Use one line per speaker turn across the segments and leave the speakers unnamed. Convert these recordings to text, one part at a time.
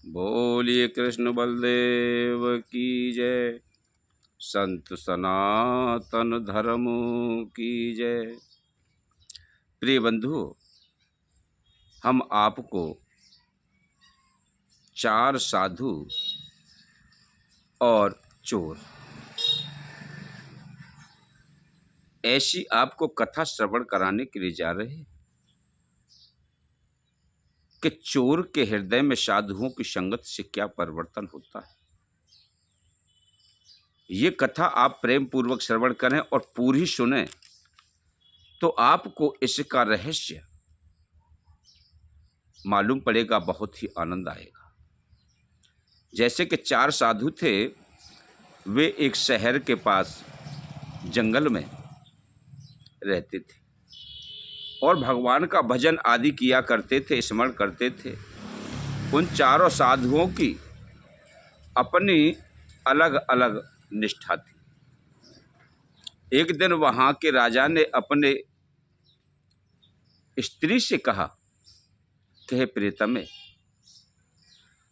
बोलिए कृष्ण बलदेव की जय। संत सनातन धर्म की जय। प्रिय बंधु, हम आपको चार साधु और चोर ऐसी आपको कथा श्रवण कराने के लिए जा रहे हैं कि चोर के हृदय में साधुओं की संगत से क्या परिवर्तन होता है। ये कथा आप प्रेम पूर्वक श्रवण करें और पूरी सुने तो आपको इसका रहस्य मालूम पड़ेगा, बहुत ही आनंद आएगा। जैसे कि चार साधु थे, वे एक शहर के पास जंगल में रहते थे और भगवान का भजन आदि किया करते थे, स्मरण करते थे। उन चारों साधुओं की अपनी अलग अलग निष्ठा थी। एक दिन वहां के राजा ने अपने स्त्री से कहा कि हे प्रियतमे,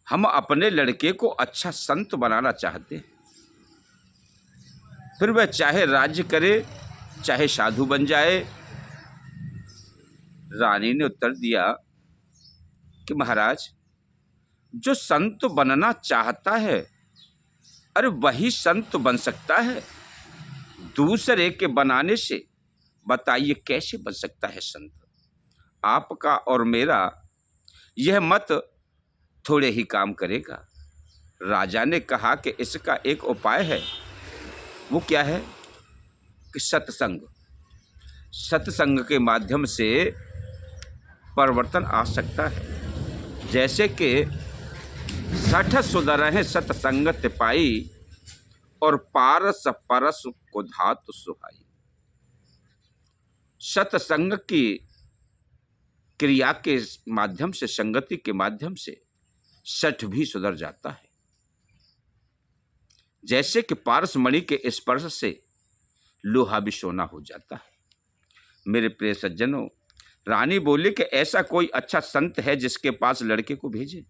हम अपने लड़के को अच्छा संत बनाना चाहते हैं, फिर वह चाहे राज्य करे चाहे साधु बन जाए। रानी ने उत्तर दिया कि महाराज, जो संत बनना चाहता है अरे वही संत बन सकता है, दूसरे के बनाने से बताइए कैसे बन सकता है संत। आपका और मेरा यह मत थोड़े ही काम करेगा। राजा ने कहा कि इसका एक उपाय है। वो क्या है कि सत्संग के माध्यम से परिवर्तन आ सकता है। जैसे कि 60 सुधरहि सत्संगत पाई और पारस परस को धातु सुहाई। सत्संग की क्रिया के माध्यम से, संगति के माध्यम से 60 भी सुधर जाता है। जैसे कि पारस मणि के स्पर्श से लोहा भी सोना हो जाता है। मेरे प्रिय सज्जनों, रानी बोली कि ऐसा कोई अच्छा संत है जिसके पास लड़के को भेजे।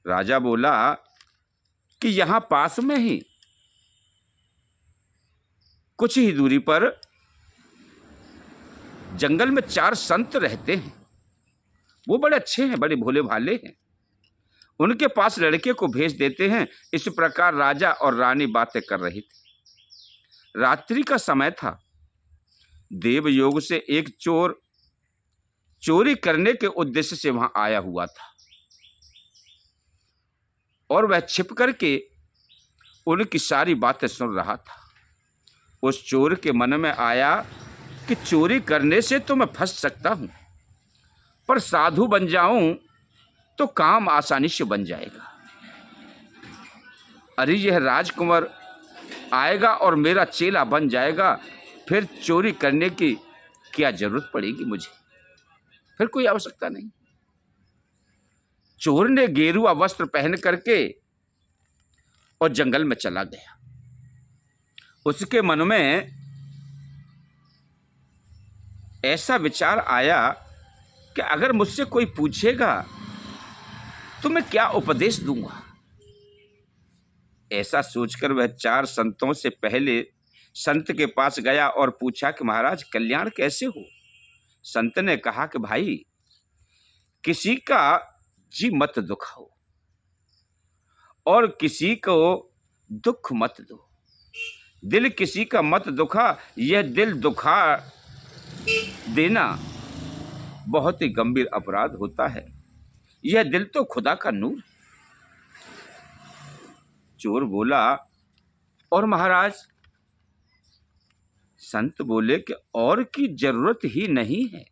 राजा बोला कि यहां पास में ही कुछ ही दूरी पर जंगल में 4 संत रहते हैं। वो बड़े अच्छे हैं, बड़े भोले भाले हैं, उनके पास लड़के को भेज देते हैं। इस प्रकार राजा और रानी बातें कर रही थी। रात्रि का समय था। देवयोग से एक चोर चोरी करने के उद्देश्य से वहां आया हुआ था और वह छिप करके उनकी सारी बातें सुन रहा था। उस चोर के मन में आया कि चोरी करने से तो मैं फंस सकता हूं, पर साधु बन जाऊं तो काम आसानी से बन जाएगा। अरे यह राजकुमार आएगा और मेरा चेला बन जाएगा, फिर चोरी करने की क्या जरूरत पड़ेगी मुझे, फिर कोई आवश्यकता नहीं। चोर ने गेरुआ वस्त्र पहन करके और जंगल में चला गया। उसके मन में ऐसा विचार आया कि अगर मुझसे कोई पूछेगा तो मैं क्या उपदेश दूंगा। ऐसा सोचकर वह 4 संतों से पहले संत के पास गया और पूछा कि महाराज, कल्याण कैसे हो। संत ने कहा कि भाई, किसी का जी मत दुखाओ और किसी को दुख मत दो। दिल किसी का मत दुखा, यह दिल दुखा देना बहुत ही गंभीर अपराध होता है। यह दिल तो खुदा का नूर है। चोर बोला, और महाराज? संत बोले कि और की जरूरत ही नहीं है,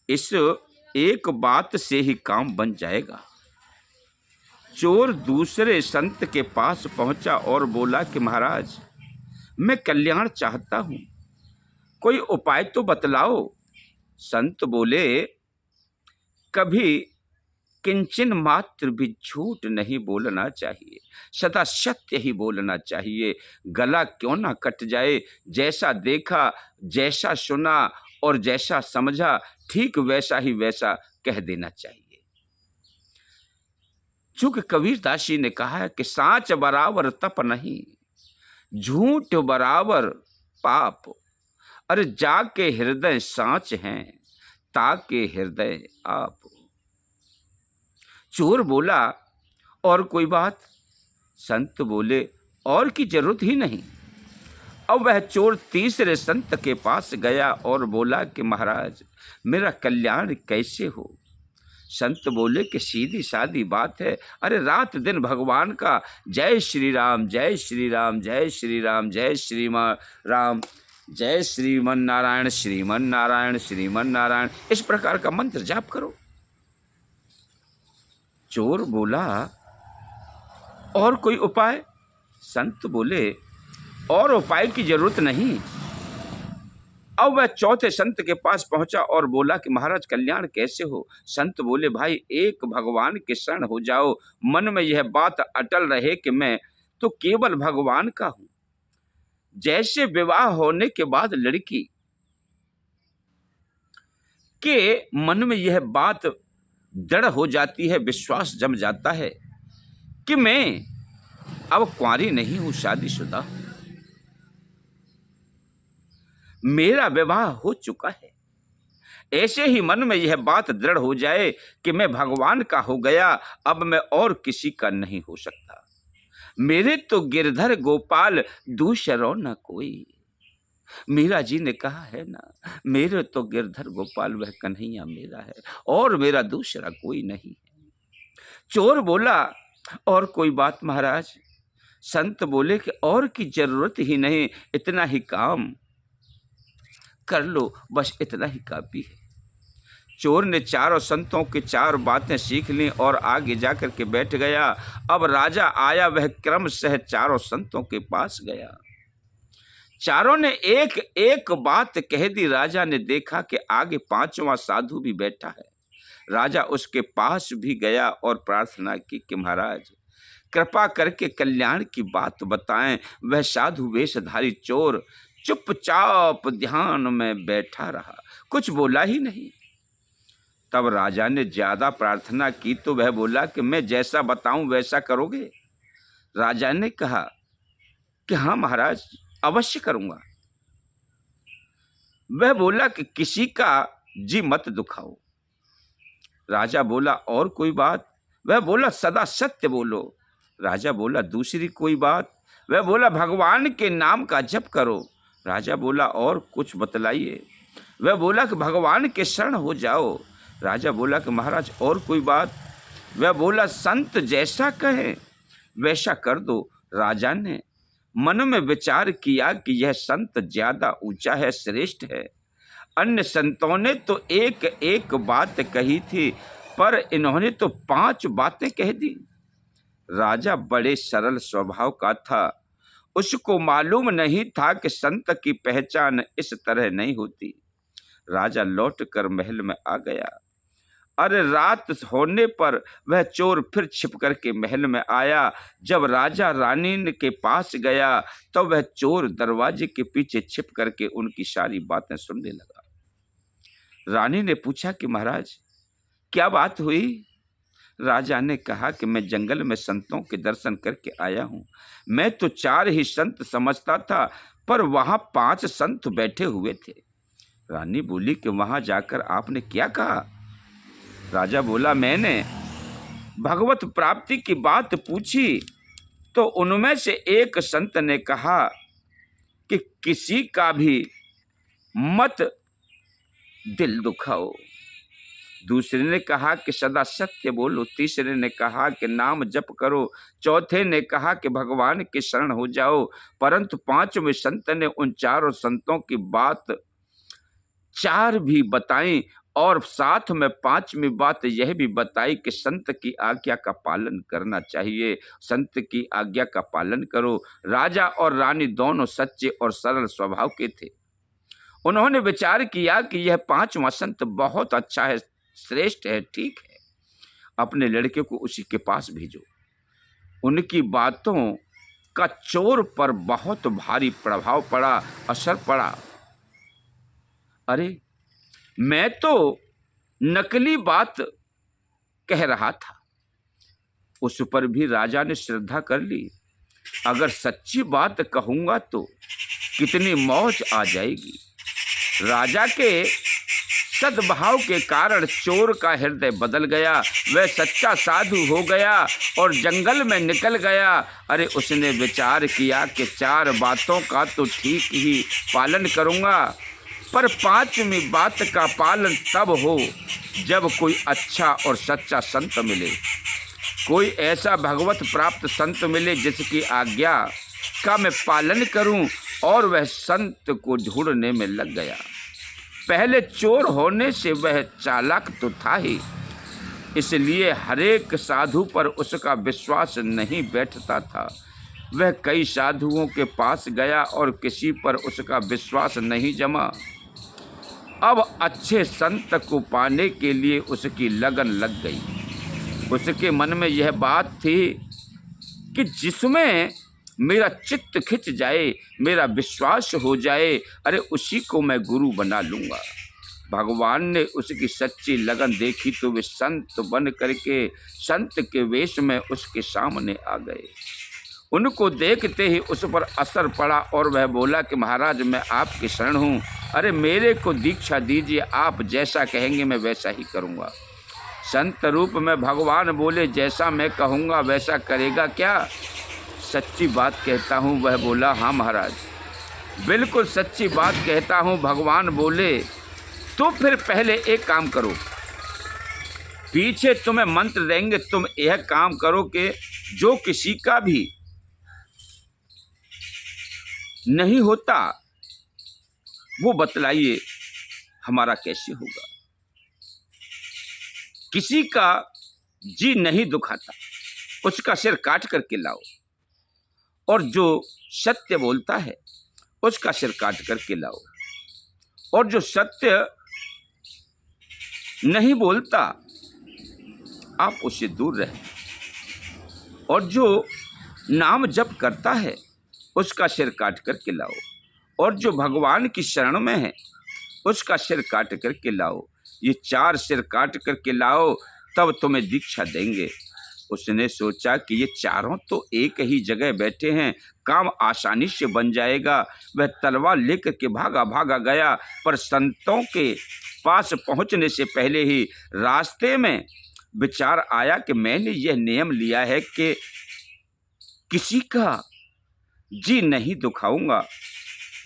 इस एक बात से ही काम बन जाएगा। चोर दूसरे संत के पास पहुंचा और बोला कि महाराज, मैं कल्याण चाहता हूं, कोई उपाय तो बतलाओ। संत बोले, कभी किंचन मात्र भी झूठ नहीं बोलना चाहिए, सदा सत्य ही बोलना चाहिए। गला क्यों ना कट जाए, जैसा देखा, जैसा सुना और जैसा समझा, ठीक वैसा ही वैसा कह देना चाहिए। चूंकि कबीरदास जी ने कहा है कि साँच बराबर तप नहीं, झूठ बराबर पाप। अरे जाके हृदय साँच हैं, ताके हृदय आप। चोर बोला और कोई बात? संत बोले और की जरूरत ही नहीं। अब वह चोर तीसरे संत के पास गया और बोला कि महाराज मेरा कल्याण कैसे हो? संत बोले कि सीधी सादी बात है, अरे रात दिन भगवान का जय श्री राम जय श्री राम जय श्री राम जय श्रीमान राम जय श्रीमन नारायण श्रीमन नारायण श्रीमन नारायण, इस प्रकार का मंत्र जाप करो। चोर बोला और कोई उपाय? संत बोले और उपाय की जरूरत नहीं। अब वह चौथे संत के पास पहुंचा और बोला कि महाराज कल्याण कैसे हो? संत बोले भाई एक भगवान के शरण हो जाओ, मन में यह बात अटल रहे कि मैं तो केवल भगवान का हूं। जैसे विवाह होने के बाद लड़की के मन में यह बात दृढ़ हो जाती है, विश्वास जम जाता है कि मैं अब कुंवारी नहीं हूं, शादीशुदा, मेरा विवाह हो चुका है। ऐसे ही मन में यह बात दृढ़ हो जाए कि मैं भगवान का हो गया, अब मैं और किसी का नहीं हो सकता। मेरे तो गिरधर गोपाल दूसरो न कोई। मीरा जी ने कहा है ना, मेरे तो गिरधर गोपाल वह कन्हैया मेरा है और मेरा दूसरा कोई नहीं है। चोर बोला और कोई बात महाराज? संत बोले कि और की जरूरत ही नहीं, इतना ही काम कर लो, बस इतना ही काफी है। चोर ने चारों संतों की चार बातें सीख ली और आगे जाकर के बैठ गया। अब राजा आया, वह क्रमशः चारों संतों के पास गया। चारों ने एक एक बात कह दी। राजा ने देखा कि आगे पांचवा साधु भी बैठा है। राजा उसके पास भी गया और प्रार्थना की कि महाराज कृपा करके कल्याण की बात बताएं। वह साधु वेशधारी चोर चुपचाप ध्यान में बैठा रहा, कुछ बोला ही नहीं। तब राजा ने ज्यादा प्रार्थना की तो वह बोला कि मैं जैसा बताऊं वैसा करोगे? राजा ने कहा कि हाँ महाराज अवश्य करूंगा। वह बोला कि किसी का जी मत दुखाओ। राजा बोला और कोई बात? वह बोला सदा सत्य बोलो। राजा बोला दूसरी कोई बात? वह बोला भगवान के नाम का जप करो। राजा बोला और कुछ बतलाइए। वह बोला कि भगवान के शरण हो जाओ। राजा बोला कि महाराज और कोई बात? वह बोला संत जैसा कहे वैसा कर दो। राजा ने मन में विचार किया कि यह संत ज्यादा ऊंचा है, श्रेष्ठ है। अन्य संतों ने तो एक एक बात कही थी, पर इन्होंने तो 5 बातें कह दी। राजा बड़े सरल स्वभाव का था, उसको मालूम नहीं था कि संत की पहचान इस तरह नहीं होती। राजा लौटकर महल में आ गया। अरे रात होने पर वह चोर फिर छिप करके महल में आया। जब राजा रानी के पास गया तो वह चोर दरवाजे के पीछे छिप करके उनकी सारी बातें सुनने लगा। रानी ने पूछा कि महाराज क्या बात हुई? राजा ने कहा कि मैं जंगल में संतों के दर्शन करके आया हूं। मैं तो 4 ही संत समझता था, पर वहां 5 संत बैठे हुए थे। रानी बोली कि वहां जाकर आपने क्या कहा? राजा बोला मैंने भगवत प्राप्ति की बात पूछी तो उनमें से एक संत ने कहा कि किसी का भी मत दिल दुखाओ। दूसरे ने कहा कि सदा सत्य बोलो। तीसरे ने कहा कि नाम जप करो। चौथे ने कहा कि भगवान के शरण हो जाओ। परंतु 5वें संत ने उन चारों संतों की बात 4 भी बताई और साथ में 5वीं बात यह भी बताई कि संत की आज्ञा का पालन करना चाहिए। संत की आज्ञा का पालन करो। राजा और रानी दोनों सच्चे और सरल स्वभाव के थे। उन्होंने विचार किया कि यह 5वां संत बहुत अच्छा है, श्रेष्ठ है, ठीक है, अपने लड़के को उसी के पास भेजो। उनकी बातों का चोर पर बहुत भारी प्रभाव पड़ा, असर पड़ा। अरे मैं तो नकली बात कह रहा था, उस पर भी राजा ने श्रद्धा कर ली। अगर सच्ची बात कहूँगा तो कितनी मौज आ जाएगी। राजा के सद्भाव के कारण चोर का हृदय बदल गया। वह सच्चा साधु हो गया और जंगल में निकल गया। अरे उसने विचार किया कि 4 बातों का तो ठीक ही पालन करूँगा, पर 5वीं बात का पालन तब हो जब कोई अच्छा और सच्चा संत मिले, कोई ऐसा भगवत प्राप्त संत मिले जिसकी आज्ञा का मैं पालन करूं। और वह संत को ढूंढने में लग गया। पहले चोर होने से वह चालाक तो था ही, इसलिए हरेक साधु पर उसका विश्वास नहीं बैठता था। वह कई साधुओं के पास गया और किसी पर उसका विश्वास नहीं जमा। अब अच्छे संत को पाने के लिए उसकी लगन लग गई। उसके मन में यह बात थी कि जिसमें मेरा चित्त खिंच जाए, मेरा विश्वास हो जाए, अरे उसी को मैं गुरु बना लूँगा। भगवान ने उसकी सच्ची लगन देखी तो वे संत बन करके संत के वेश में उसके सामने आ गए। उनको देखते ही उस पर असर पड़ा और वह बोला कि महाराज मैं आपके शरण हूँ, अरे मेरे को दीक्षा दीजिए, आप जैसा कहेंगे मैं वैसा ही करूँगा। संत रूप में भगवान बोले जैसा मैं कहूँगा वैसा करेगा क्या? सच्ची बात कहता हूँ। वह बोला हाँ महाराज, बिल्कुल सच्ची बात कहता हूँ। भगवान बोले तो फिर पहले एक काम करो, पीछे तुम्हें मंत्र देंगे, तुम यह काम करो कि जो किसी का भी नहीं होता वो बतलाइए हमारा कैसे होगा। किसी का जी नहीं दुखाता उसका सिर काट करके लाओ, और जो सत्य बोलता है उसका सिर काट करके लाओ, और जो सत्य नहीं बोलता आप उससे दूर रहें, और जो नाम जप करता है उसका सिर काट करके लाओ, और जो भगवान की शरण में है उसका सिर काट करके लाओ। ये 4 सिर काट करके लाओ तब तुम्हें दीक्षा देंगे। उसने सोचा कि ये चारों तो एक ही जगह बैठे हैं, काम आसानी से बन जाएगा। वह तलवार लेकर के भागा गया, पर संतों के पास पहुंचने से पहले ही रास्ते में विचार आया कि मैंने यह नियम लिया है कि किसी का जी नहीं दुखाऊंगा,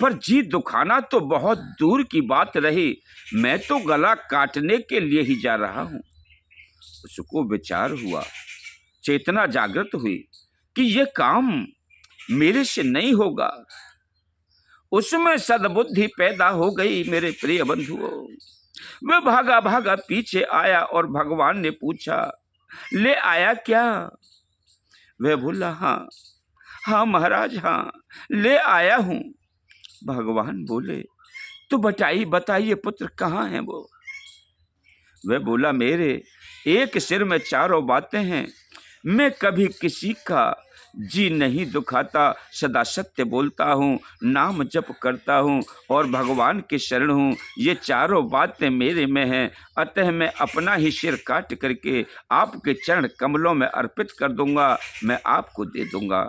पर जी दुखाना तो बहुत दूर की बात रही, मैं तो गला काटने के लिए ही जा रहा हूं। उसको विचार हुआ, चेतना जागृत हुई कि यह काम मेरे से नहीं होगा। उसमें सद्बुद्धि पैदा हो गई। मेरे प्रिय बंधुओं, वह भागा पीछे आया और भगवान ने पूछा ले आया क्या? वह बोला हाँ महाराज, हाँ ले आया हूँ। भगवान बोले तो बताइए पुत्र कहाँ है वो? वह बोला मेरे एक सिर में 4 बातें हैं, मैं कभी किसी का जी नहीं दुखाता, सदा सत्य बोलता हूँ, नाम जप करता हूँ और भगवान के शरण हूँ। ये 4 बातें मेरे में हैं, अतः मैं अपना ही सिर काट करके आपके चरण कमलों में अर्पित कर दूंगा, मैं आपको दे दूंगा।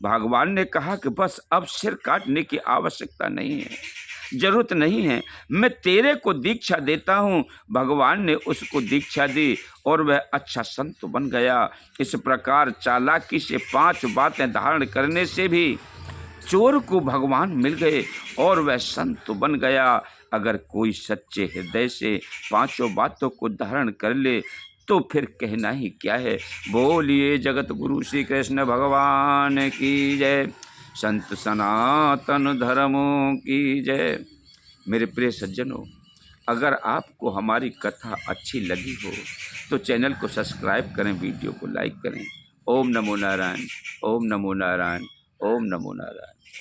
भगवान ने कहा कि बस अब सिर काटने की आवश्यकता नहीं है, जरूरत नहीं है, मैं तेरे को दीक्षा देता हूँ। भगवान ने उसको दीक्षा दी और वह अच्छा संत बन गया। इस प्रकार चालाकी से 5 बातें धारण करने से भी चोर को भगवान मिल गए और वह संत बन गया। अगर कोई सच्चे हृदय से 5 बातों को धारण कर ले तो फिर कहना ही क्या है। बोलिए जगत गुरु श्री कृष्ण भगवान की जय, संत सनातन धर्मों की जय। मेरे प्रिय सज्जनों, अगर आपको हमारी कथा अच्छी लगी हो तो चैनल को सब्सक्राइब करें, वीडियो को लाइक करें। ओम नमो नारायण, ओम नमो नारायण, ओम नमो नारायण।